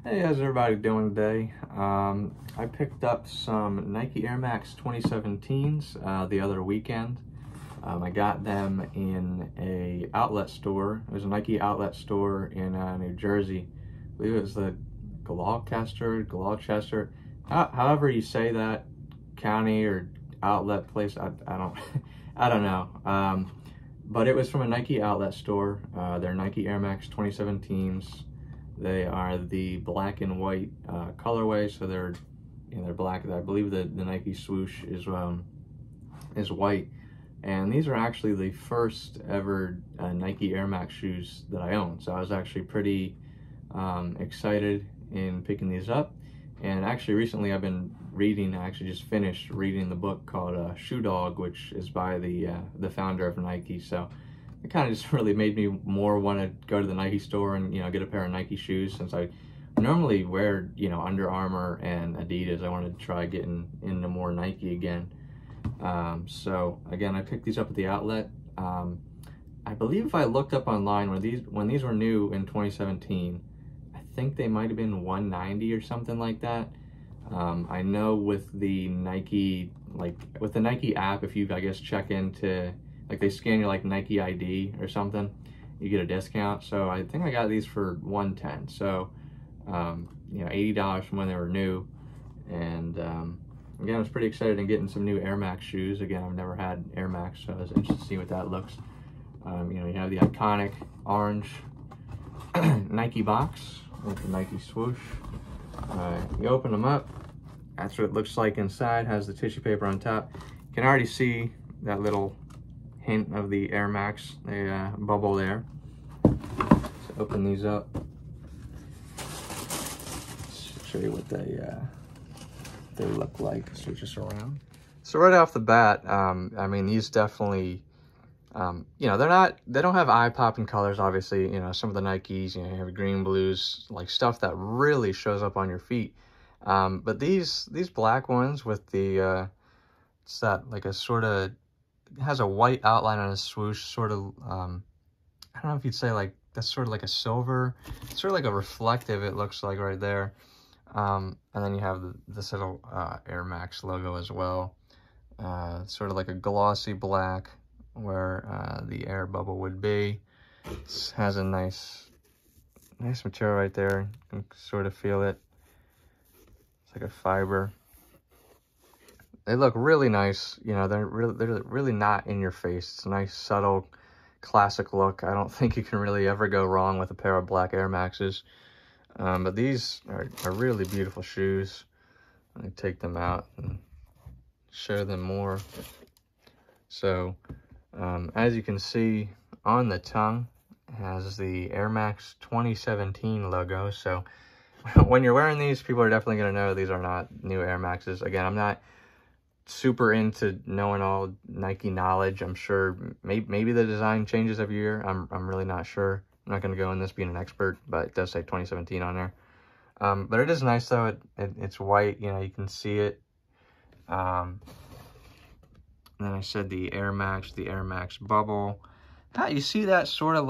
Hey, how's everybody doing today? I picked up some Nike Air Max 2017s the other weekend. I got them in a outlet store. It was a Nike outlet store in New Jersey. I believe it was the Gloucester, however you say that, county or outlet place. I don't, I don't know. But it was from a Nike outlet store. They're Nike Air Max 2017s. They are the black and white colorway, so they're black. I believe the Nike swoosh is white, and these are actually the first ever Nike Air Max shoes that I own. So I was actually pretty excited in picking these up. And actually recently I've been reading. I actually just finished reading the book called Shoe Dog, which is by the founder of Nike. So it kind of just really made me more want to go to the Nike store and, get a pair of Nike shoes, since I normally wear, Under Armour and Adidas. I wanted to try getting into more Nike again. So again, I picked these up at the outlet. I believe if I looked up online when these were new in 2017, I think they might have been $190 or something like that. I know with the Nike, with the Nike app, if you, I guess, check into, they scan your Nike ID or something, you get a discount. So I think I got these for $110. So, $80 from when they were new. And again, I was pretty excited in getting some new Air Max shoes. Again, I've never had Air Max, so I was interested to see what that looks. You have the iconic orange Nike box with the Nike swoosh. You open them up, that's what it looks like inside. Has the tissue paper on top. You can already see that little hint of the Air Max, the bubble there. So open these up. Show you what they look like. Switch this around. So right off the bat, I mean, these definitely, they don't have eye-popping colors, obviously. Some of the Nikes, you have green, blues, stuff that really shows up on your feet. But these black ones with the, it's that a sort of, it has a white outline on a swoosh, sort of, I don't know if you'd say that's sort of like a silver, sort of like a reflective, it looks like right there. And then you have this little Air Max logo as well. Sort of like a glossy black where the air bubble would be. It has a nice material right there. You can sort of feel it. It's like a fiber. They look really nice. They're really not in your face. It's a nice, subtle, classic look. I don't think you can really ever go wrong with a pair of black Air Maxes. But these are really beautiful shoes. Let me take them out and show them more. So, as you can see on the tongue, it has the Air Max 2017 logo. So when you're wearing these, people are definitely going to know these are not new Air Maxes. Again, I'm not super into knowing all Nike knowledge. I'm sure maybe the design changes every year. I'm really not sure. I'm not going to go in this being an expert, but it does say 2017 on there. But it is nice though. It's white, you can see it. And then I said the Air Max bubble. You see that sort of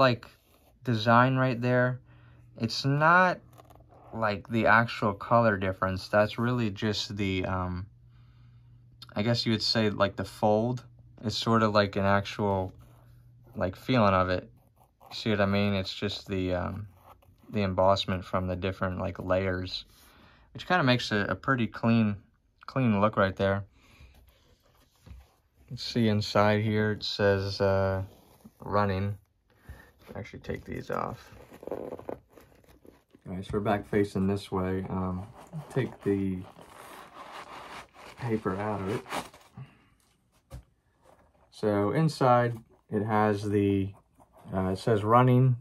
design right there? It's not the actual color difference. That's really just the, I guess you would say the fold. It's sort of an actual feeling of it. You see what I mean? It's just the embossment from the different layers, which kind of makes a pretty clean look right there. Let's see inside here. It says running. Actually take these off. All right, so we're back facing this way. Take the paper out of it. So inside it has the it says running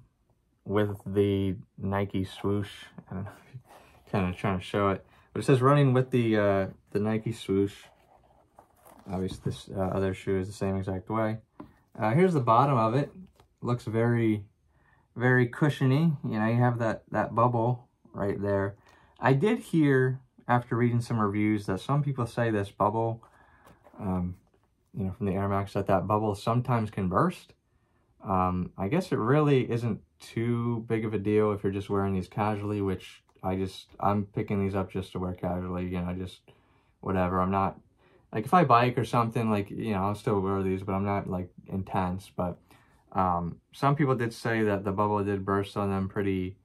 with the Nike swoosh. I don't know if you're kind of trying to show it, but it says running with the Nike swoosh. Obviously this other shoe is the same exact way. Here's the bottom of it. Looks very, very cushiony. You have that bubble right there. I did hear, after reading some reviews, that some people say this bubble, from the Air Max, that bubble sometimes can burst. I guess it really isn't too big of a deal if you're just wearing these casually, which I'm picking these up just to wear casually, you know, just whatever. I'm not, like, if I bike or something, like, you know, I'll still wear these, but I'm not, like, intense. But some people did say that the bubble did burst on them pretty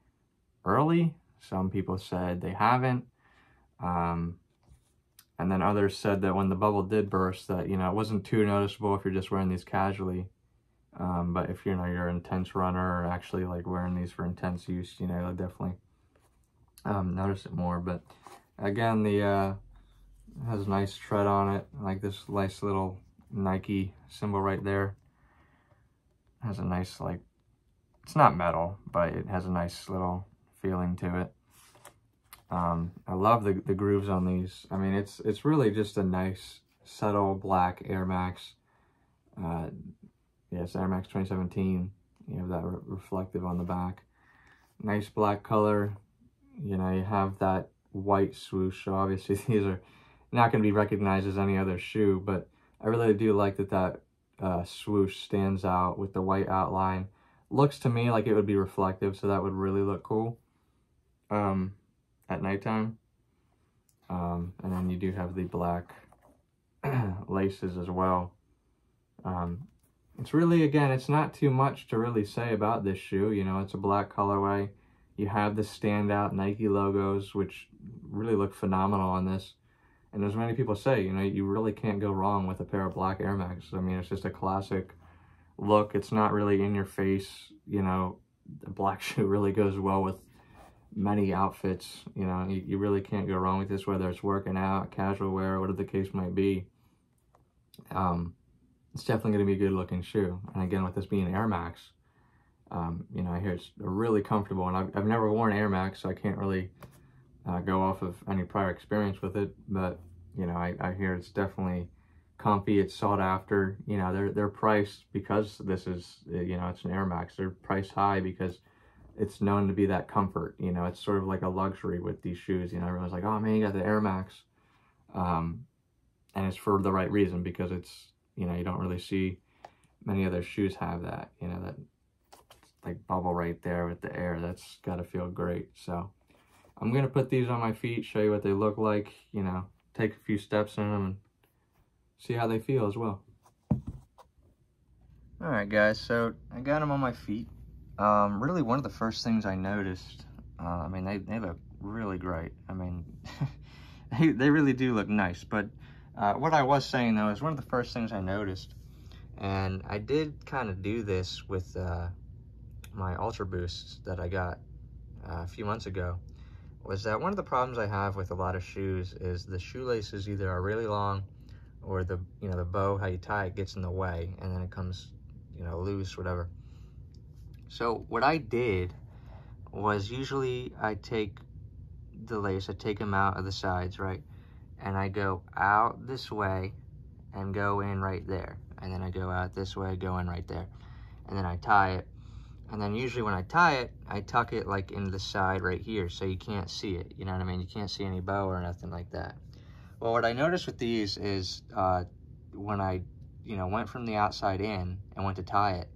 early. Some people said they haven't. And then others said that when the bubble did burst, that, you know, it wasn't too noticeable if you're just wearing these casually. But if, you know, you're an intense runner or actually, like, wearing these for intense use, you know, you'll definitely notice it more. But again, the has a nice tread on it, like this nice little Nike symbol right there. Has a nice, like, it's not metal, but it has a nice little feeling to it. I love the grooves on these. I mean, it's really just a nice, subtle black Air Max. Yeah, it's Air Max 2017. You have that reflective on the back. Nice black color. You know, you have that white swoosh, so obviously these are not going to be recognized as any other shoe, but I really do like that swoosh stands out with the white outline. Looks to me like it would be reflective, so that would really look cool at nighttime. And then you do have the black laces as well. It's really, again, it's not too much to really say about this shoe. You know, it's a black colorway. You have the standout Nike logos, which really look phenomenal on this. And as many people say, you know, you really can't go wrong with a pair of black Air Max. I mean, it's just a classic look. It's not really in your face. You know, the black shoe really goes well with many outfits. You know, you really can't go wrong with this, whether it's working out, casual wear, whatever the case might be. It's definitely going to be a good looking shoe. And again, with this being Air Max, you know, I hear it's really comfortable. And I've never worn Air Max, so I can't really go off of any prior experience with it. But, you know, I hear it's definitely comfy. It's sought after. You know, they're priced because this is, you know, it's an Air Max. They're priced high because it's known to be that comfort. You know, it's sort of like a luxury with these shoes. You know, everyone's like, oh man, you got the Air Max. And it's for the right reason, because it's, you know, you don't really see many other shoes have that, you know, that like bubble right there with the air. That's got to feel great. So I'm going to put these on my feet, show you what they look like, you know, take a few steps in them and see how they feel as well. All right, guys, so I got them on my feet. Really one of the first things I noticed, I mean, they look really great. I mean, they really do look nice, but what I was saying, though, is one of the first things I noticed, and I did kind of do this with my Ultra Boosts that I got a few months ago, was that one of the problems I have with a lot of shoes is the shoelaces either are really long, or the, you know, the bow, how you tie it, gets in the way, and then it comes, you know, loose, whatever. So what I did was, usually I take the lace, I take them out of the sides, right? And I go out this way and go in right there. And then I go out this way, go in right there. And then I tie it. And then usually when I tie it, I tuck it like into the side right here, so you can't see it. You know what I mean? You can't see any bow or nothing like that. Well, what I noticed with these is when I, you know, went from the outside in and went to tie it,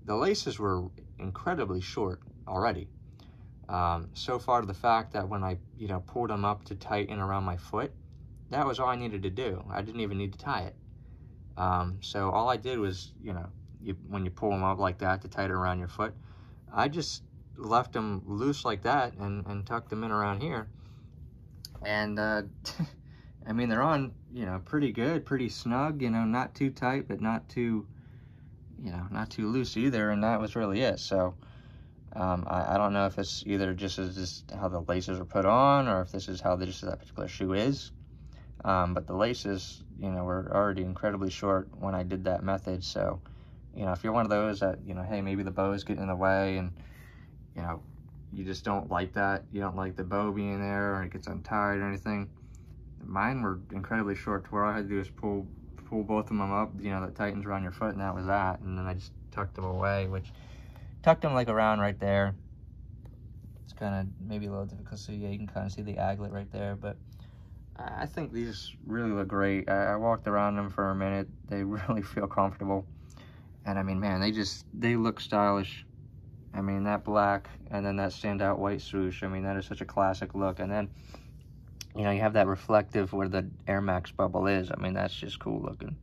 the laces were incredibly short already. So far to the fact that when I, you know, pulled them up to tighten around my foot, that was all I needed to do. I didn't even need to tie it. So all I did was, you know, when you pull them up like that to tighten around your foot, I just left them loose like that and tucked them in around here. And, I mean, they're on, you know, pretty good, pretty snug, you know, not too tight, but not too, you know, not too loose either. And that was really it. So, I don't know if it's either just how the laces are put on, or if this is how just that particular shoe is. But the laces, you know, were already incredibly short when I did that method. So, you know, if you're one of those that, you know, hey, maybe the bow is getting in the way and, you know, you just don't like that. You don't like the bow being there, or it gets untied or anything. Mine were incredibly short to where all I had to do is pull both of them up, you know, that tightens around your foot, and that was that. And then I just tucked them away, which tucked them like around right there. It's kind of maybe a little difficult, so yeah, you can kind of see the aglet right there, but I think these really look great. I walked around them for a minute. They really feel comfortable. And I mean, man, they look stylish. I mean, that black and then that standout white swoosh, I mean, that is such a classic look. And then, you know, you have that reflective where the Air Max bubble is. I mean, that's just cool looking.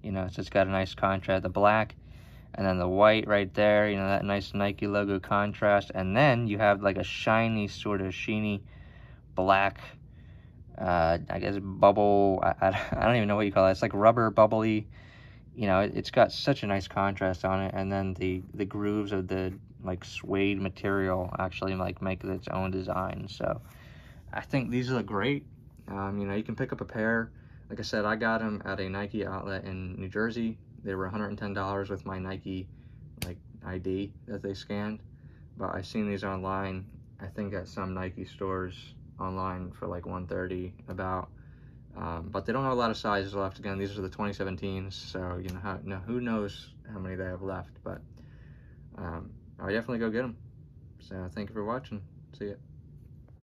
You know, it's got a nice contrast, the black and then the white right there, you know, that nice Nike logo contrast. And then you have like a shiny, sort of sheeny black, I guess bubble, I don't even know what you call it. It's like rubber bubbly, you know, it's got such a nice contrast on it. And then the grooves of the like suede material actually like make its own design. So I think these look great. You know, you can pick up a pair. Like I said, I got them at a Nike outlet in New Jersey. They were $110 with my Nike like ID that they scanned. But I've seen these online, I think at some Nike stores online for like $130 about. But they don't have a lot of sizes left. Again, these are the 2017s, so you know, who knows how many they have left. But I would definitely go get them. So thank you for watching. See ya.